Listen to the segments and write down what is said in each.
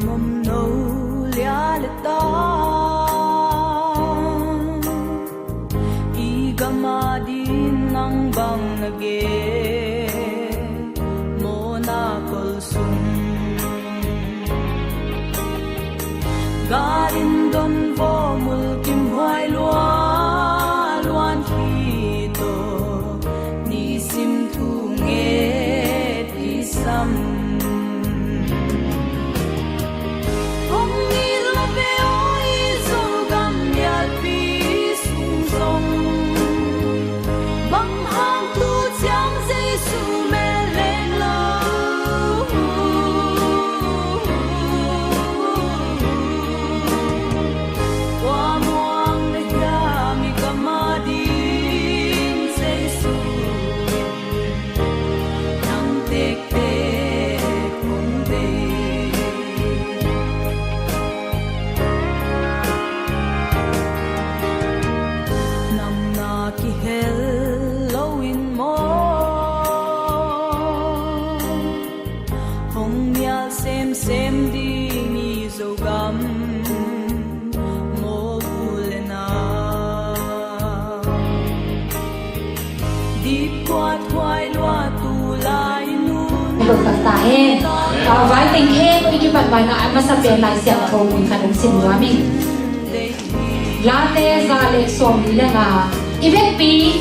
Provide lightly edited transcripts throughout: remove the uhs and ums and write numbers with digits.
mầm nâu lia lệ ta I gama din nang bang nage mo na kolsum garin don vo mul kim hoai lua luan hi to ni sim thu nge ti sam hong ni la ve oi zo gam ya pi sung song bang hang tu chang sei su me len lo wa muang le ya mi kama din sei su nang tek te kong be nam na ki hello in mo hong mial sem di ni zo gam mo ulena di quat khoai loa tu lai nu Được cả ta hen vái tình hen với cái bạn bài nào mà sắp đến lại xem thầu mình khả năng xin hóa mình lá tê ra lệ xóm đi là ngà event pi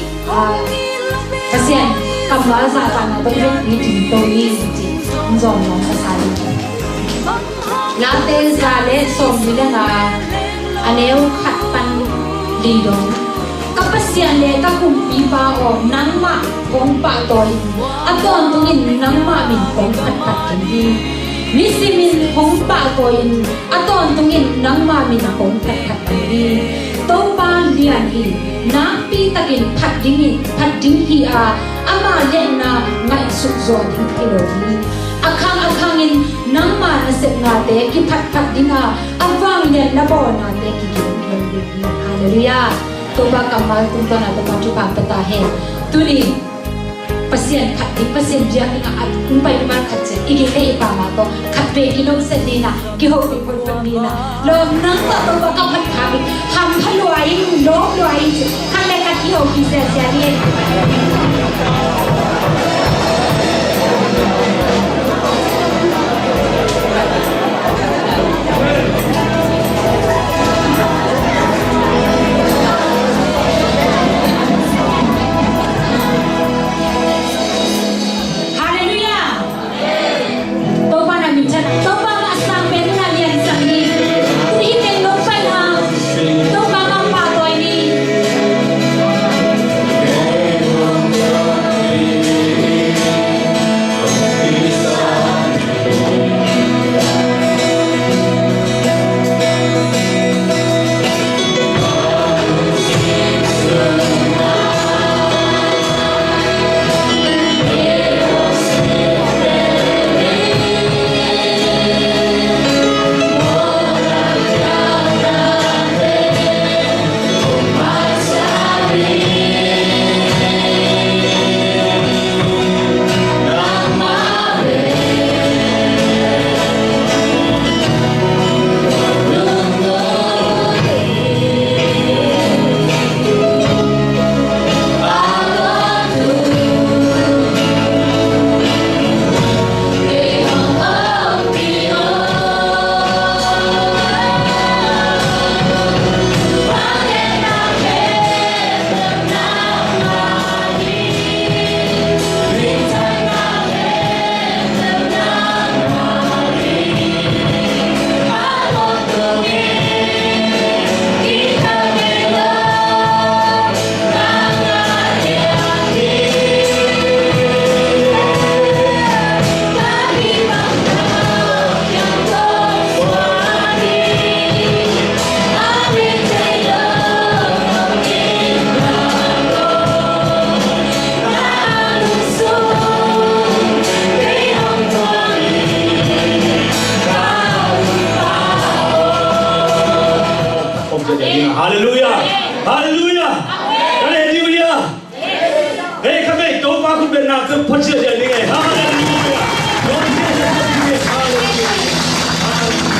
cái xem cầm lá ra bạn nào tôi event pi chúng tôi đi gì dọn nó cái sai lá tê ra lệ xóm đi là ngà anh em khát pan đi đó các bác sĩ lệ các cùng pi ba om nắng mà cũng ba tôi anh toàn tôi nhìn nắng mà mình cũng khát cái gì mi si min hong pa ko in aton tungin nang ma min hong phat di to pan lian hi na pi takin phat ding hi a ama le na ngai su zo ding kilo hi akhang in nang ma na se na te ki phat ding a awang le na bo na te ki ki hallelujah to ba kamal tum to na to ma chu pa ta he tuni pasien khat di pasien dia ina at kun pai man khat che igi le pa ma to khat be ki long se ni na ki ho bi pon ni na lom nang to to ba ka phat kha bi ham thaloi lo loi khan le ka ki ho ki se sia ni Hallelujah! Hallelujah! Hallelujah! Hey, come here. Don't walk up and now. Put your head in. Hallelujah! Hallelujah!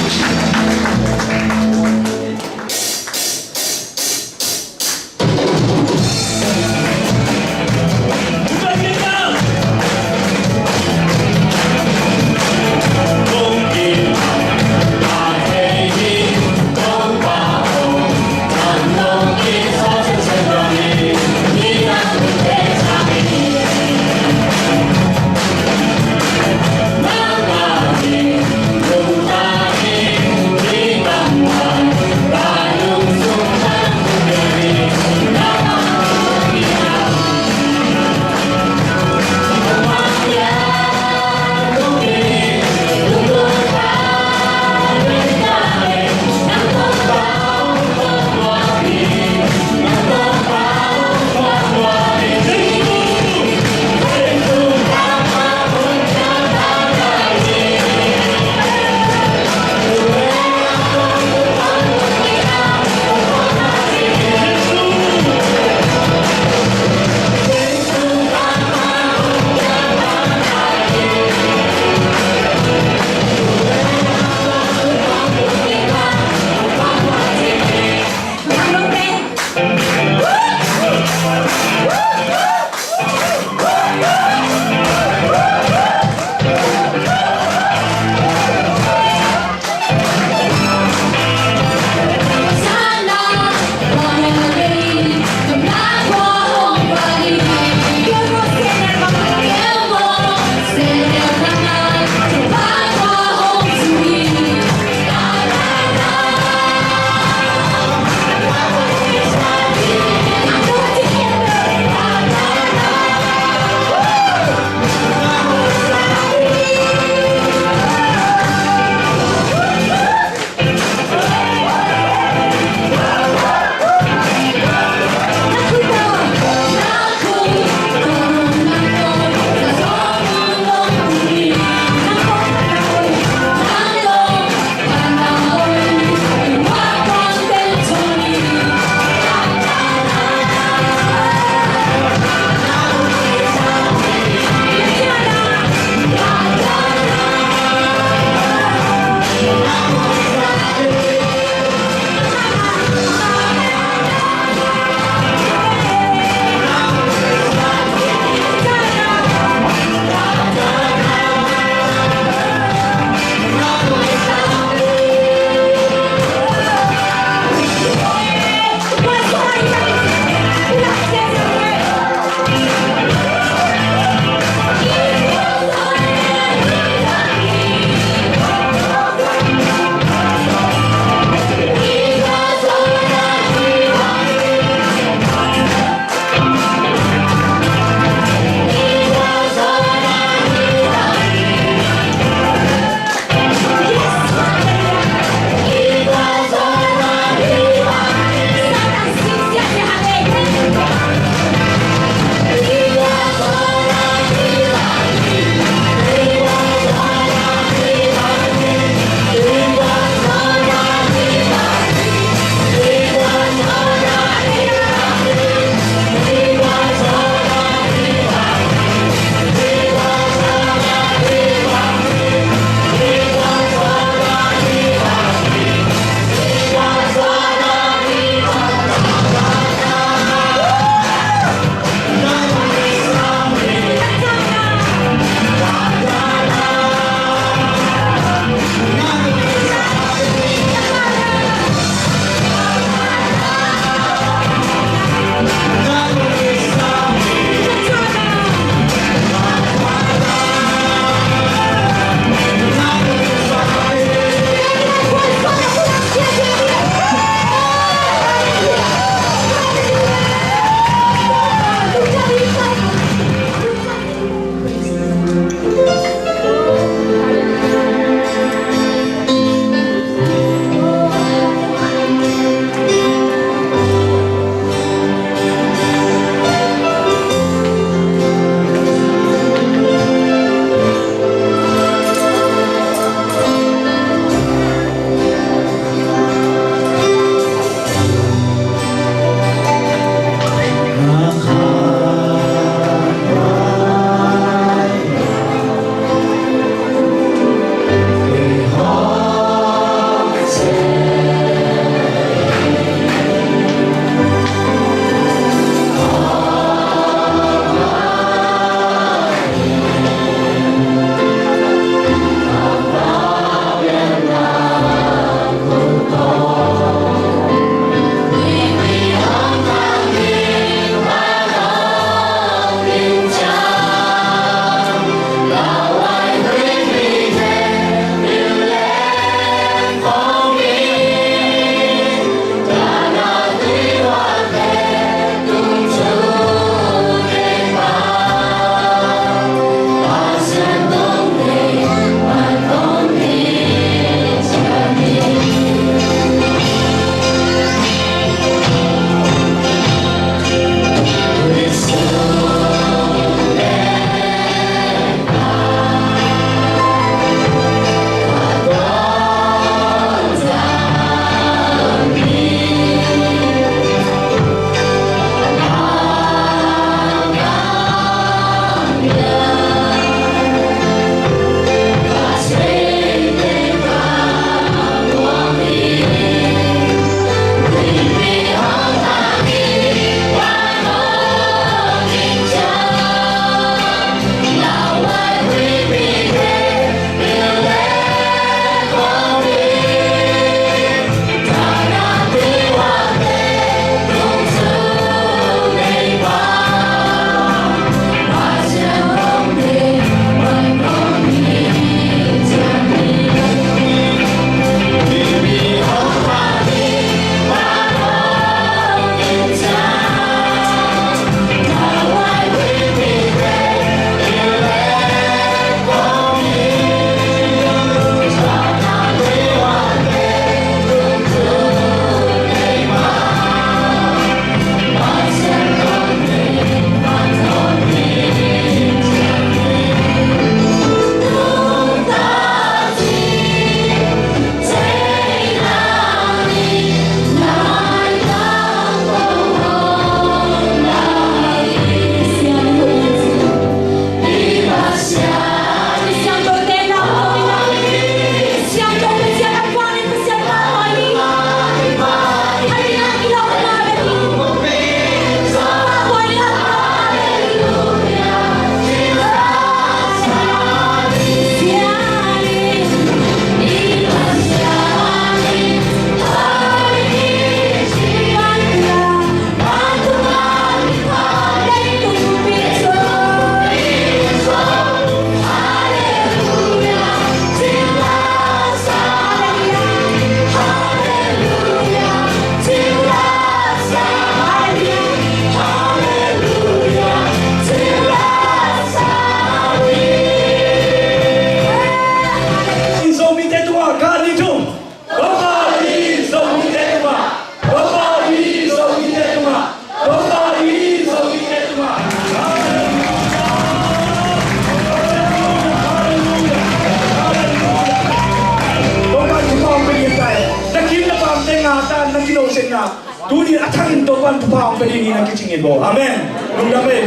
Tuni atangin topan pupang pedini na kicingin bo. Amen. Nungdame.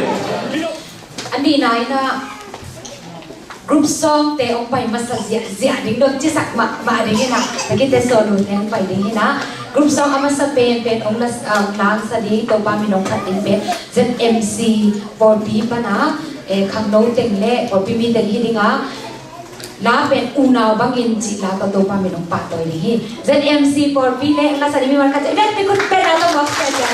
Anh đi nói là group song te ông phải mà zia ding don chi sak ma ding na cái te so luôn ông phải ding na group song ama sa pen ông là lang sa di to pa minong khat in pen ZMC for bi pa na khang no teng le for bi mi teng hi dinga la pen unao bangin chi la to pa minong pa toy ni hi ZMC for bi le la sa di mi mar ka let me could pen out of box ya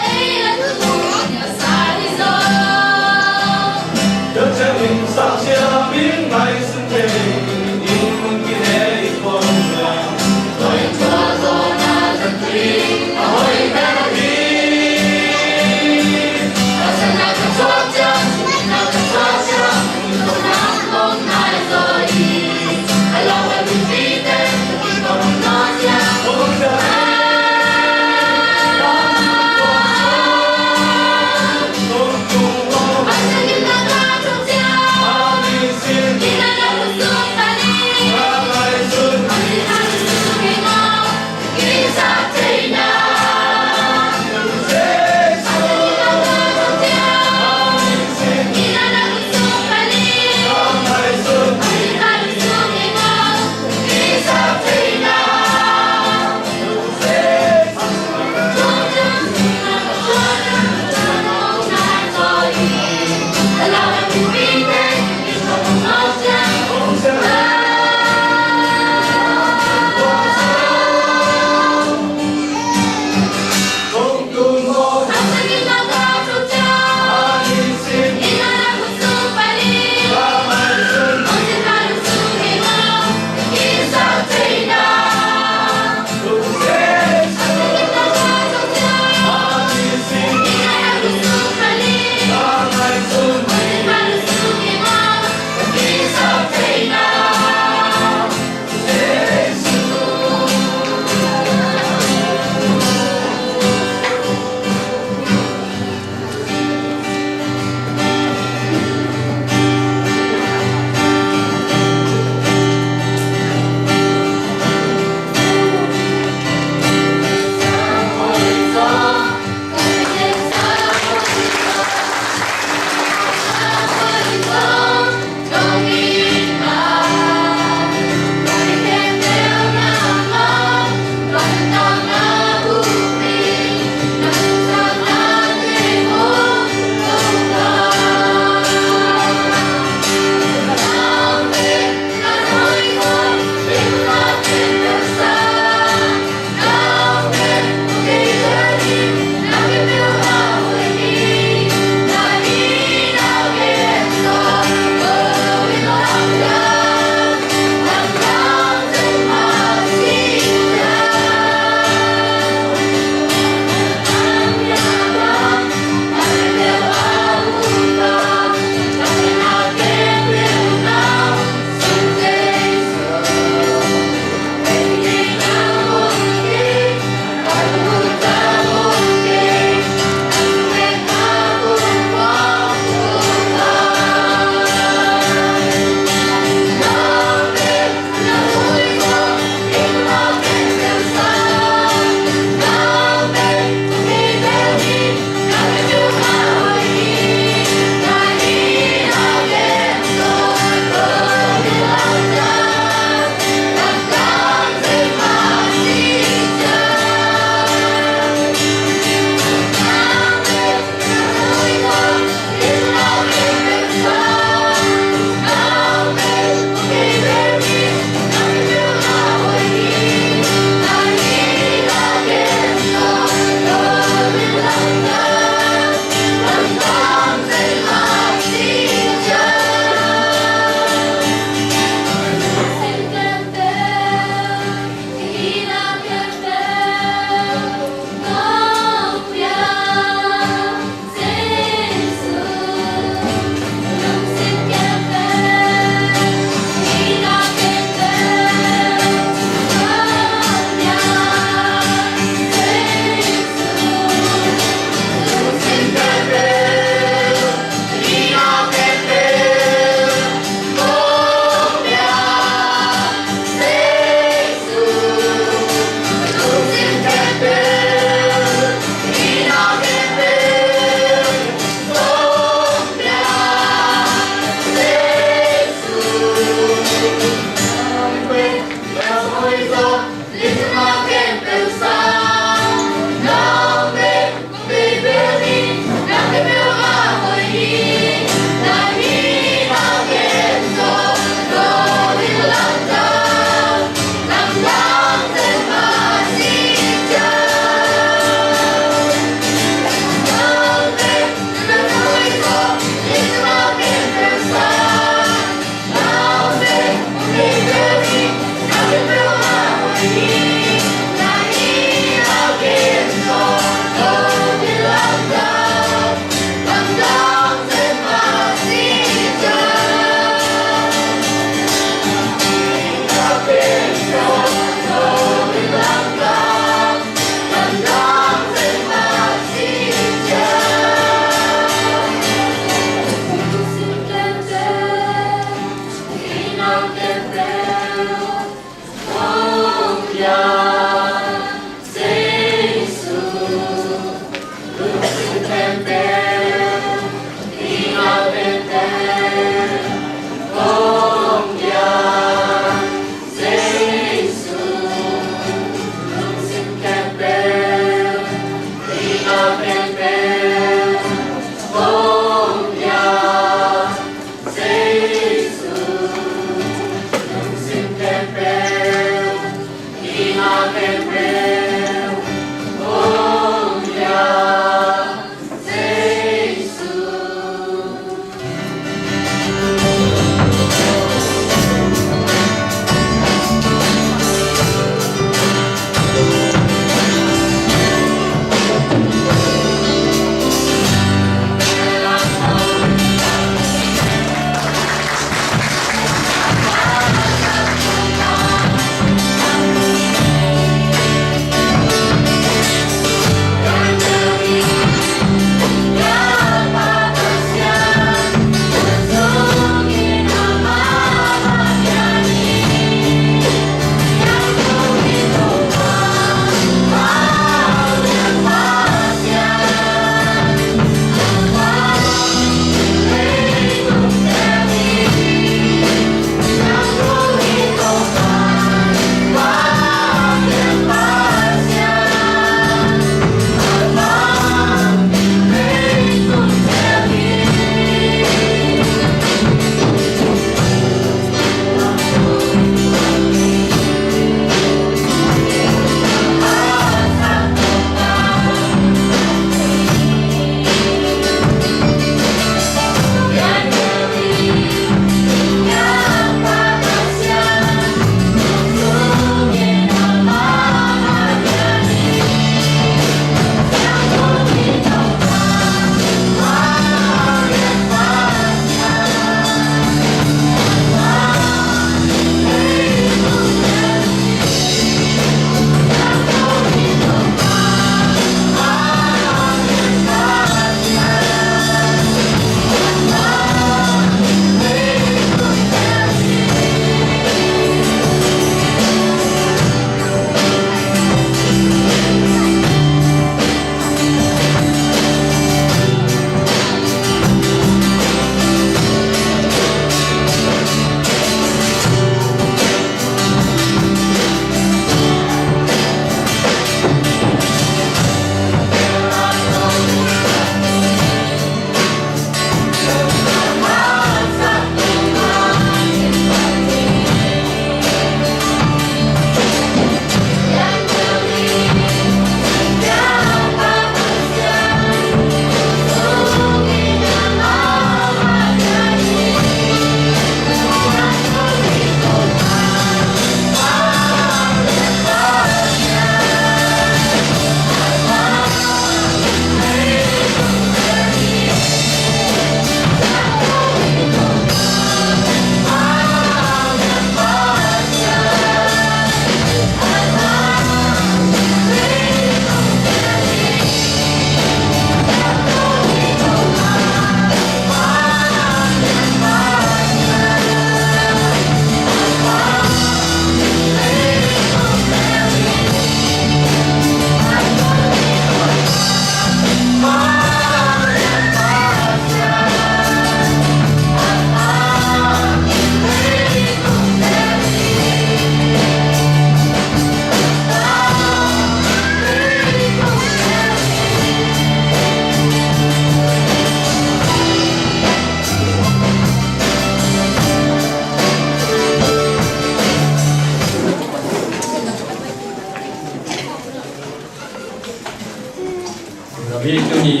มีตัวนี้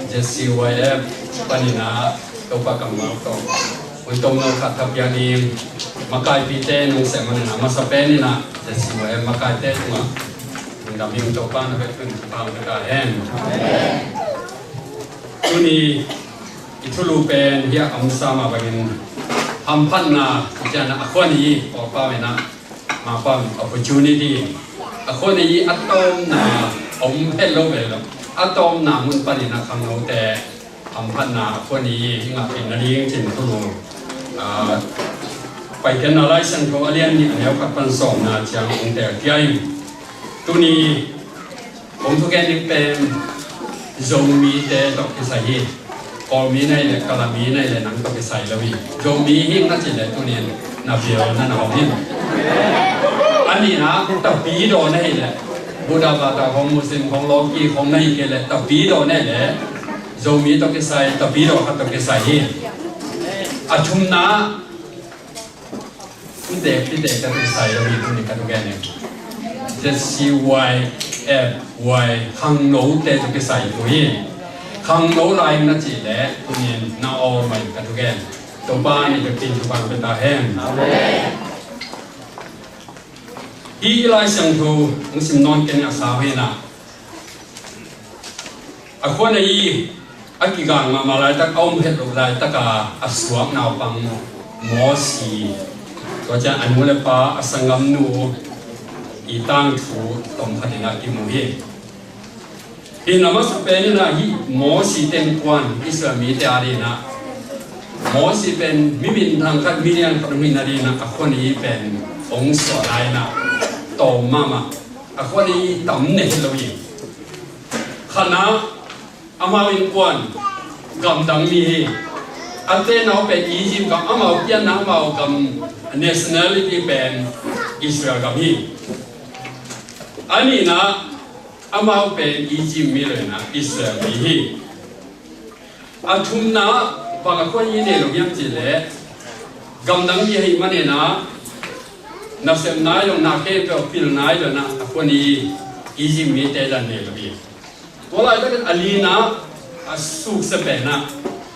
เจสซี่ไว้ปนินาตัวปากกังมาตัววันตรงเราขัดทับยานีมาไกปีเต้นเสมันนะมาสเปนินะเจสซี่ไว้มาไกเต้นมาดำยิ่งตัวป้านเป็นฟังกันเองตัวนี้อิทุลูเป็นเฮียอัมซามาเป็นอัมพันนาจะนะอควานี้ออกป้าเวนะมาป้า opportunity อควานี้อัตโตมนาอมเพลโลเวลอัตโตมนามุนปนินะคำโนแต่อัมพันนาอควานี้ที่งาเป็นนาลีจินทุลูไปกันอะไรสังคมเรียนนี่แล้วกับปันสองนาจังองแต่ที่อายุตัวนี้ผมทุกแกนี่เป็นโจมีแต่ตกที่ใส่กอมีในเลยกะลามีในเลยนังตกที่ใส่แล้ววีโจมีหิ้งนั่นสิเลยตัวนี้น่าเบียวนั่นหอมหิ้งอันนี้นะตะปีโดนในเลยบูดาบาตาของมุสลิมของโลกีของในเกเลยตะปีโดนในเลยโจมีตกที่ใส่ตะปีโดนตกที่ใส่อาชุมนะพี่เด็กตกที่ใส่แล้ววีตัวนี้กันทุกแกนี่จะซีไวไวขังโน้ตจะไปใส่ตัวนี้ขังโน้ตลายนั่นจีแหละตัวนี้น่าเอาใหม่กันทุกแก่ตัวบ้านนี่จะเป็นตัวบ้านเป็นตาแห้งอีลายเสียงทูมุสลิมนอนกันอาสาเฮนะอะคนนี้อากิกังมาลายตะเอาเห็ดลงลายตะกาอสวมนาวปังมอสีตัวจะอันมุเลปาอสังกัมนูอีตั้งถูตรงพัฒนากิมุฮีอีนามัสเป็นนะฮีมอสีเต็มควันอิสลามีเตอารีนะมอสีเป็นมิมินทางกันมิเนียนปรมินารีนะอคนนี้เป็นองค์สลายนะโตมามาอคนนี้ตำเนลวีขณะอามาวินควันกำดังมีอันเตนเอาเป็นอียิปต์กับอามาเปียนอามากับ nationality เป็นอิสราเอลกับฮีอันนี้นะอามาเป็นอียิปต์มีเลยนะอิสราเอลมีอาทุมนะบางคนยี่เนี่ยเรายังจีเล่กำลังยี่ให้มันเนี่ยนะนับเสมนายองนักเก็บเอาฟิลนายเลยนะคนนี้อียิปต์มีแต่ละเนี่ยเรามีตัวอะไรก็อันนี้นะสุขสบายนะ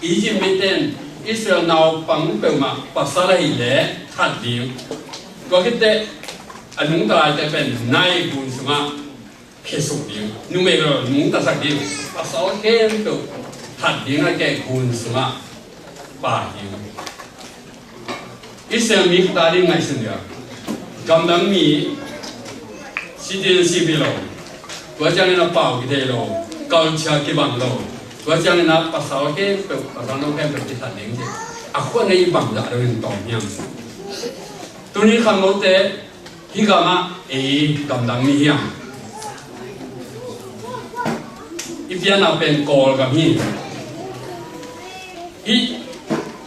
อียิปต์มีแต่อิสราเอลนาปังเปิดมาภาษาอะไรเล่ทัดดีก็คิดแต่อันนู้นตายแต่เป็นนายกุนสมาเคสุดีนุ่มเองเรานุ่งตาสักดีภาษาเก่งตัวทัดดีนะแกกุนสมาป่าดีอิสราเอลมีตาดีไงสิเนี่ยกำลังมีซิตินซีบิโลตัวจังเนี่ยป่าวกิเดโลกัลชากิบังโลตัวจังเนี่ยภาษาเก่งตัวภาษาโน้ตเก่งเป็นที่ทัดดีจริงอ่ะคนในบังจะเรื่องต่อเนี่ยตัวนี้คำโน้ตฮิกามากำลังมีเหี้ยงอีเพียนาเป็นกอลกับฮี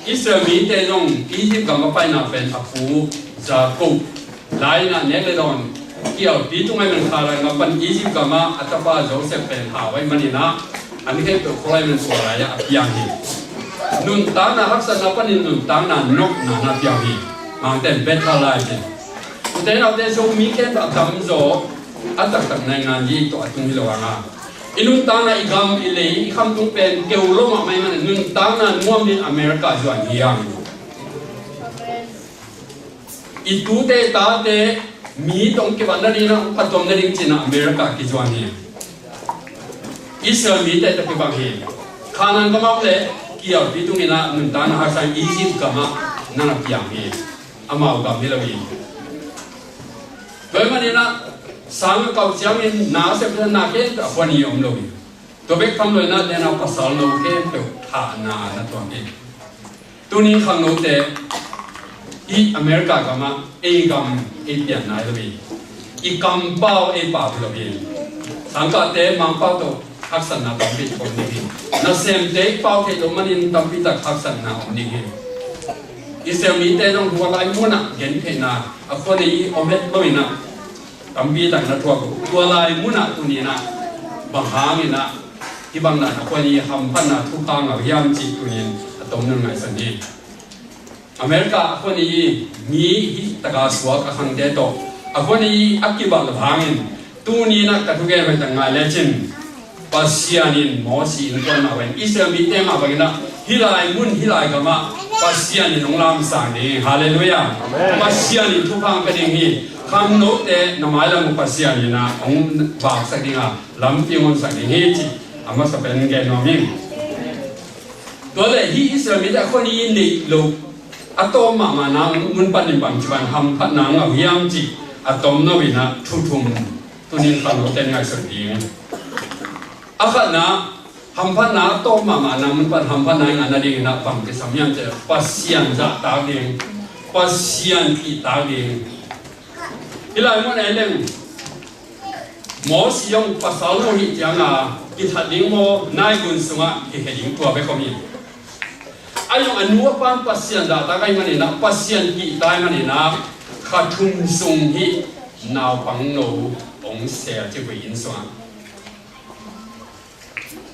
อิสราเอลมีแต่ตรงอียิปต์กับมาไปนาเป็นอาฟูจากุลายน่ะเนี่ยเลยตอนเกี่ยวปีตรงไหนมันขาดอะไรมาเป็นอียิปต์กับมาอัตบาโจเซฟเป็นหาไว้มันนี่นะอันนี้แค่เป็นคนมันสวยอะไรอะพิยังฮีนุ่นตาหน้ารักษณะเป็นนุ่นตาหน้านกหน้าพิยังฮีมาแต่เบ็ดอะไรกันแต่เราได้ชมมีแค่แบบทำโจอัตตักในงานยี่ตัวตุ้งฮิโลวาอินุนตานาอีกำอิเลยอีคำตุ้งเป็นเกลโลมาไม่มันนุนตานามัวมินอเมริกาจวนเฮียงอีตูเตตาเตมีตรงเก็บวันนี้นะปัตตงนั่นจริงๆอเมริกากิจวันเฮียอิสราเอลมีแต่ตะกี้บางเฮียขานันก็มาเลยเกี่ยวปีตุ้งนี่นะนุนตานาหาใช้อียิปต์ก็มานั่นพิยังเฮียอามาอุกามิลวีโดยมันนี่นะสังกัดเจ้ามินน่าเสพติดนักเก็ตคนนิยมเลยตัวเบกทำเลยนะเดี๋ยวเราภาษาโลกเก็ตเป็นฐานะนะตัวนี้ตัวนี้ข้างโน้ตเตอีอเมริกาก็มาเอกำเปลี่ยนนายเลยอีกำเป้าป่าเลยสังกัดเตมังเป้าตัวทักษณะต้องเป็นคนนี้น่าเสพติดเป้าที่ตัวมันนี่ต้องเป็นทักษณะคนนี้อิสราเอลมีแต่ต้องหัวไหล่มุนะเห็นเห็นนะคนนี้อเมริกาเลยนะตั้งปีตั้งนัดตัวไหล่มุนะตัวนี้นะบางครั้งนี่นะที่บางนั้นคนนี้ทำพันนะทุกครั้งยามจีตัวนี้ตรงนั้นไงสันนิษอเมริกาคนนี้มีตะกาสวะกับทางเดโตคนนี้อักกิบัลบางตัวนี้นะกระทุกแก่ไปตั้งไงเลจิน pasianin mosi in kon ma wen Israel mi te ma bagina hilai mun hilai kama pasianin onglam sang ni hallelujah pasianin thu phang ka ding hi kham no te namai lam pasianin na ong ba sa dinga lam pion sang ni hi chi ama sa pen ge no mi to le hi Israel mi ta kon ni ni lo atom ma ma na mun pan ni bang chuan ham phat na nga hiam chi atom no wina thu thum tunin kham no te ngai sa ding akhat na hampan na to mama na mun pan hampan na nga na ding na pam ke samyam che pasian za ta ding pasian ki ta ding ilai mon eleng mo siong pasal mo hi janga ki that ding mo nai gun sunga ki he ding tua be komi ayong anu pam pasian za ta kai mani na pasian ki tai mani na khathum sung hi naw pang no ong se che we in sunga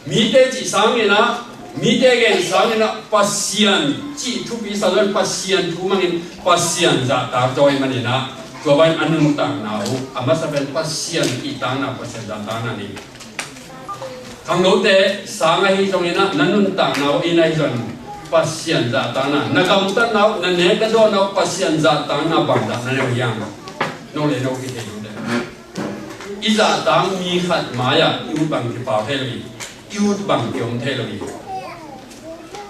mi te chỉ sáng ngày na mi te gen sáng ngày na pasian chỉ thu pi sa lon pasian thu mangin pasian za ta toy mani na to ban anun tang nau ama sa ben pasian ki tang na pasian za ta na ni thang no te sáng ngày hi tong ina nanun tang nau ina hi zon pasian za ta na kam ta nau na ne ka do nau pasian za ta na bang da na ne yang no le no ki he de iza tang mi khat maya yu bang ki pa he li yêu bằng kiom thế là gì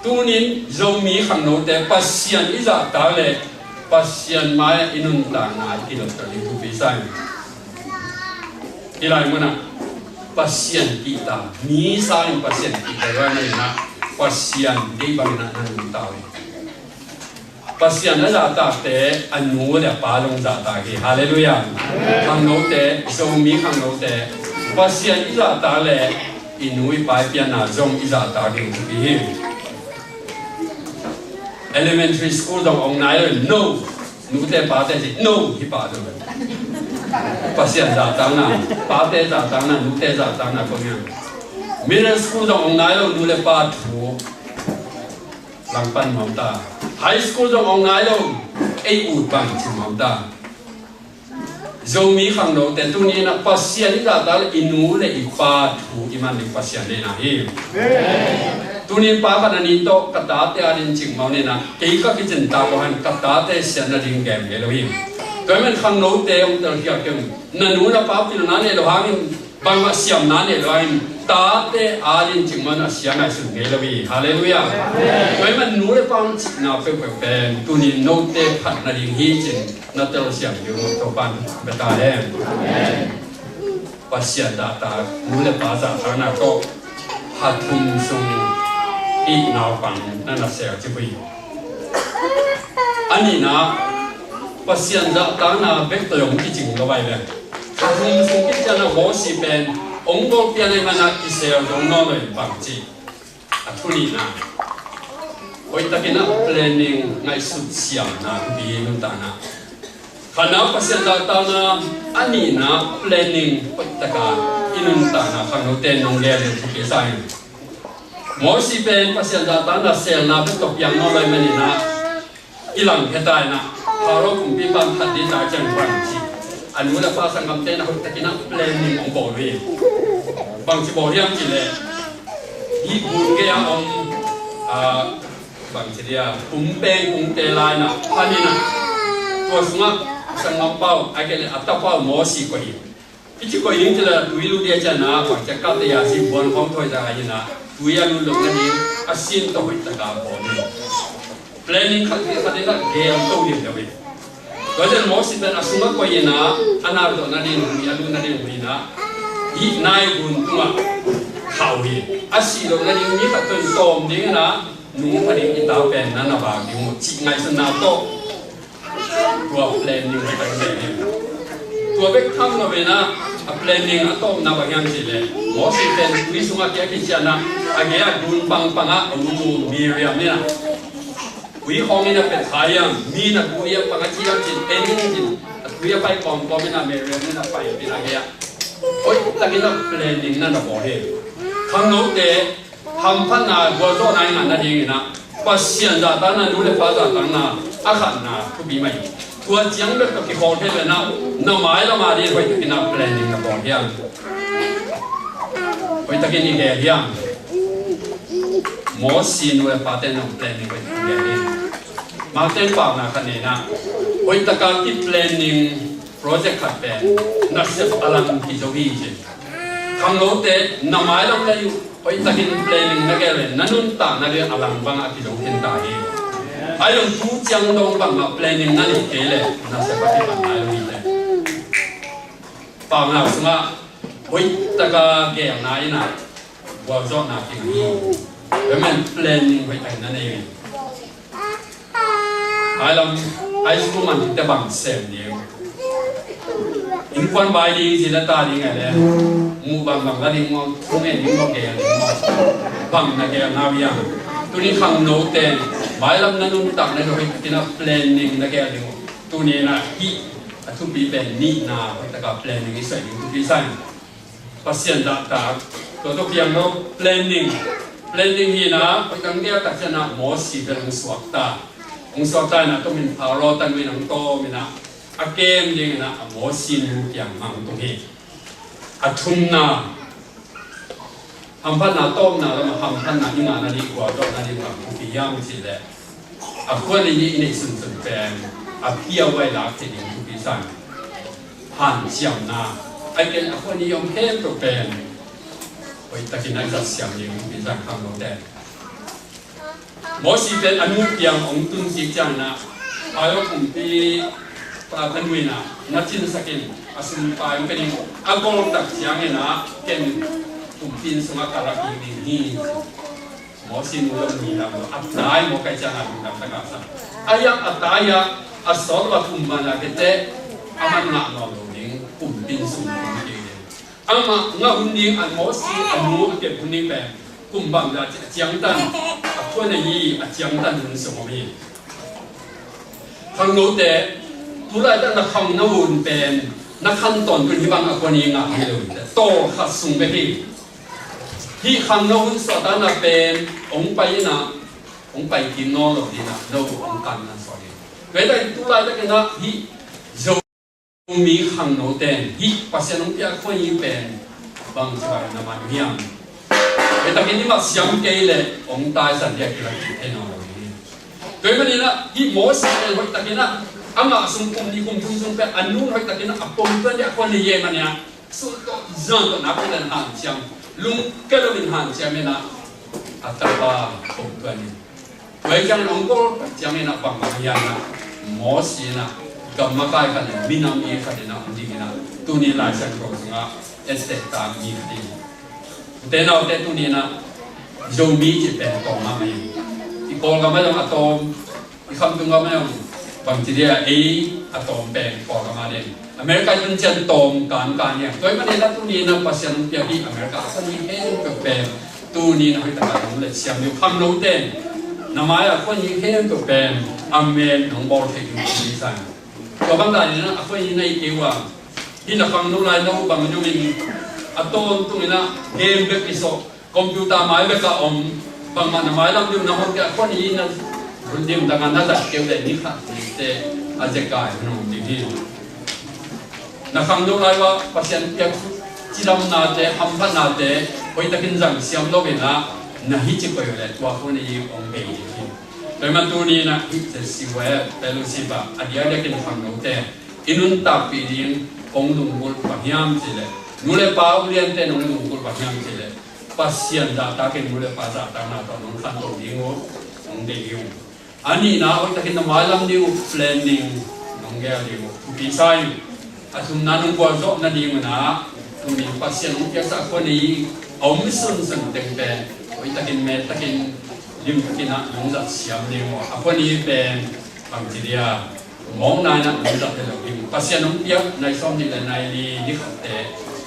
tu nín dầu mi khang nô te pasian iza ta le pasian mai inun ta na ki lo ta li tu pi sai ilai mana pasian kita mi sai pasian kita ra na pasian dei bang na an ta le pasian iza ta te anu le pa long za ta ki hallelujah khang nô te dầu mi khang nô te pasian iza ta le inui pai pian na zong iza ta ding tu hi elementary school dong ong nai no nu te pa te ji no hi pa do pasian za ta na pa te za ta na nu te za ta na ko nya middle school dong ong nai lo nu le pa thu lang pan mom ta high school dong ong nai lo ei u bang chi mom ta zomi khang no te tu ni na pasian ni da dal inu le ipa thu iman ni pasian le na hi tu ni pa ka ni to kata te arin ching mau ne na ke ka ki chen ta ko han kata te sian na ding gam le lo hi to men khang no te ong tar kya kem na nu na pa pil na ne lo ha min bang ma siam na ne lo hin ta te arin ching ma na sian na su ne lo hi hallelujah to men nu le pa na pe pe pe tu ni no te phat na ding hi chin na tel siam yu to pan beta he pasian da ta nu le pa za ta na ko hathum sung i naw pang na na se chi bui ani na pasian da ta na bek to yong ki jing lo bai le hathum sung ki cha na ho si pen ong go pian le mana ki se dong no le bang chi athuni na oi ta ki na planning ngai su siam na bi nun ta na khana pasian da ta na ani na planning pataka inun ta na khano ten nong le le ki sai mo si pen pasian da ta na sel na be tok yang no lai mani na ilang hetai na haro kum pi ban phat di ta chen ban chi anu la pa sangam te na ho ta ki na planning ong bo we bang chi bo riam chi le hi bun ge ya ong bang chi dia kum peng kum te lai na pani na to sunga sangam pau agele atapau mo si ko hi ichi ko yin tela duilu dia jana wa cha ka te ya si bon khong thoi da hi na duya lu lo na ni asin to hoi ta ka bo ni planning khat na game to ni da we ko jen mo si ben asunga ko yin na anar do na ni ni alu na ni wi na hi nai gun kuma khau hi asi lo na ni khat ton tom ding na nu pa ni ta pen na na ba ni mo chi ngai san na toตัว planning ไปเลยตัวเบกทำเราเวนะ planning อะต้องนับอย่างสิเลยหมอสิเป็นวิสุงะเกียกิจนะอาเกียดุนปังปังอะอุมูมีเรียมเนี่ยวิห้องนี่นะเป็นทายังมีนะกุยปังอะจีนจินเป็นจินกุยไปกองกองนี่นะเมเรียมนี่นะไปเป็นอาเกียโอ้ยตะกี้นะ planning นั่นนะบอกให้ทางโน้ตเดทำพันนาบัวโตนายงานนั่นเองนะปัสยันจาตานะดูเลฟ้าจาตานะอาขันนะทุบีไม่ตัวเจียงเล็กกับที่โฮเทลนะน้ำไม้ละมาดีไว้ที่นับแปลงกับบอกยัง ไปตะกี้นี่แกเลี้ยงหมอซีนไว้ปาเต้นน้องเพลนนิ่งไปแกเลี้ยงมาเต้นปากนาคันนี้นะไปตะการที่เพลนนิ่งโปรเจกต์ขัดเป็นนักเสพอลังที่จะวิ่งเช่นคำโน้ตเต้นำมาให้เราเลยไปตะกี้เพลนนิ่งนักเรียนนั่นนุ่นตานักเรียนอลังบางอาทิตย์ลงเห็นตาเองไอ้ลงทุกจังลงบางมาเพลนนิ่งนั่นอีกเกเลยนักเสพที่บางไอ้ลงอีเลยปากนาสมาไปตะการแก่นายนะว่าจอดนาเก่งนี้แล้วมันเพลนนิ่งไปแต่นั่นเองไอ้ลำไอ้สกุลมันจะบังเสียงเดียวอินควันใบดีสิละตาดีไงเลยมูบังก็ดิ้งมองทุ่งเอ็นดิ้งมองแกงบังนะแกงนาวิยังตัวนี้ขังโน้ตเต้นใบลำนั้นนุ่นตักในโดยที่น่าเพลนนิ่งนะแกดิ้งตัวนี้นะฮีทุกปีเป็นนี่นาไปตะกับเพลนนิ่งใส่ดิ้งทุกปีใส่พัศยันตาตัวทุกอย่างก็เพลนนิ่งฮีนะไปกันแก้ตัดชนะหมอสีเป็นองสวกตาองสวกตานะต้องมีพาวโรตันวินังโตมีนะอาเกมยังนะหมอสีนุกอย่างมังตรงนี้อาทุนนะทำพันนาต้มนะแล้วมาทำพันนาอิมานาดีกว่าดอกนาดีกว่าผู้พิยามสิแหละอาควรนี้ในส่วนแปลงอาเพียไว้หลักที่ดิ้งผู้พิสันผ่านเสียงนาไอ้เกณฑ์อาควรนี้ยอมเข้มตัวแปลงไปตะกี้นั้นจะเสียงยิงพิสันคำโน้ตแต่หมอสีเป็นอนุเปียงองตุนจิจังนะอายุผมปีปาคันวินะนัดจินสักินอาสุนปายเป็นอากงตักเสียงเงินะเก่งผมปีนสมัครการกินนี่หมอสีนุ่มนี่นะอัตตายหมอไก่จังนะตะกัสันอายังอัตตายะอัศรวัตุมมานะเกตอามันหนักนอนลงยิ่งผมปีนสูงผมเองอามาเงาหุ่นยิ่งอันหมอสีอันมูเก็บหุ่นยิ่งแบบกุมบังจะเจียงตันคนนี้เจียงตันเป็นสมมีทางโน้ตแต่ผู้ใดตั้งแต่คำนวุ่นเป็นนักขั้นตอนเป็นที่บางคนนี้งานเลยโตขัดสูงไปที่คำนวุ่นสอดนั้นเป็นองไปนะองไปกินนอนหรือดีนะเราองกันนะสอดีเวลาผู้ใดตั้งแต่ที่จะมีคำโน้ตแต่ที่ภาษาหนุ่มที่คนนี้เป็นบางชายนามันเมียงแต่ที่นี่มาเสียงเกย์เลยองตายสัญญากิรักิเทนอลนี่โดยวันนี้นะที่หมอสีเลยวันตะกี้นะอามาสมคุมดีคุมทุ่งทุ่งเป็นอันนู้นวันตะกี้นะอัปปมเป็นอย่างคนนี้เยมันเนี่ยสุดก็จังก็นับเป็นหันเชียงลุงก็เลยเป็นหันเชียงนะอัตราผมเป็นไว้จังองค์ก็จังนะปังมาอย่างนะหมอสีนะกำมาใกล้กันมินามีกันนะจริงนะตัวนี้หลายสังคมนะเอสเตตามีดีแต่เราแต่ตัวนี้นะโยมีจะเป็นตองมาไหมอีกคนก็ไม่ต้องอะตอมอีกคำนึงก็ไม่ต้องบางทีเดียอะตอมเป็นกองมาเด่นอเมริกายังจะตอมการเนี่ยโดยประเด็นตัวนี้นะภาษาอังกฤษที่อเมริกาคนนี้เห็นก็เป็นตัวนี้นะให้ตลาดมันเลยเสียงอยู่คำโน้ตเด่นน้ำมันคนนี้เห็นก็เป็นอเมริกาของบอลเทคนิคดีไซน์ก็บางทีนะคนนี้ในเกี่ยวกับที่นักฟังนู้นไล่นู้นบางทีมีatau untuk ina game bek iso komputer mai bek ka bang mana mai lam dim na hon ka kon ina rundim dengan nada ke le ni kha te aje kai no di hi na khang do lai wa pasien ke chilam na te ham phan na te hoi takin jang siam lo be na hi chi ko le wa ko ni be hi doi man tu ni na hi se si wa pelu si ba adia de kin khang no te inun ta pi din ong dum bol pa hiam chi le nulle pa ulian te nulle ngul pa nyam chile pasien data ke nulle pa data na to non khan to dingo nong de yu ani na oi takin na malam diu planning nong ge diu pi sai asum na nong kwa zo na diu na tu ni pasien nong ke sa ko ni om sun sun teng pe oi takin me takin lim takin na nong za siam diu a ko ni pe bang ti dia mong na na nong za te lo lim pasien nong pia nai som ni la nai li ni khat te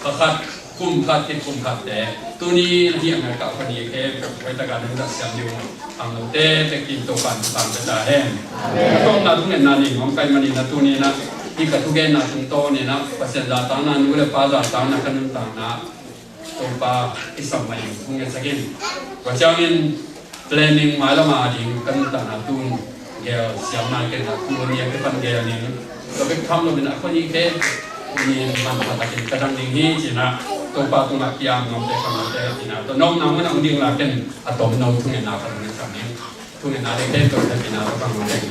ขัดคุมขัดติดคุมขัดแต่ตัวนี้ที่อเมริกาคนนี้แค่ไว้ตะการนึกดักเสียงอยู่ทางเราเต้จะกินตัวกันตามจะได้แห้งต้องนาทุกเงินนานี่ของใครมันนี่นะตัวนี้นะที่กระทุกเงินนาถึงโตนี่นะเปอร์เซ็นต์ดาตานั้นรู้เลยป้าดาตานั้นกันต่างนะตัวป้าที่สมัยทุกเงินสักกินว่าเจ้าเงิน planning มาแล้วมาดิ่งกันต่างนะตุนเกี่ยวเสียงมาเกี่ยวกับตัวนี้เป็นปัญญานี่เราไปทำเราเป็นคนนี้แค่นี่มันปฏิกิริยาดังนี้จีนะ ตัวปาตัวนักยามน้องเด็กคนเด็กที่น่าตัวน้องน้องมันเอาดิ่งลากันอะตอมน้องทุ่งเงินนาคนนั้นสามีทุ่งเงินนาเด็กเด็กตัวเด็กที่น่าตัวฟังน้องเด็ก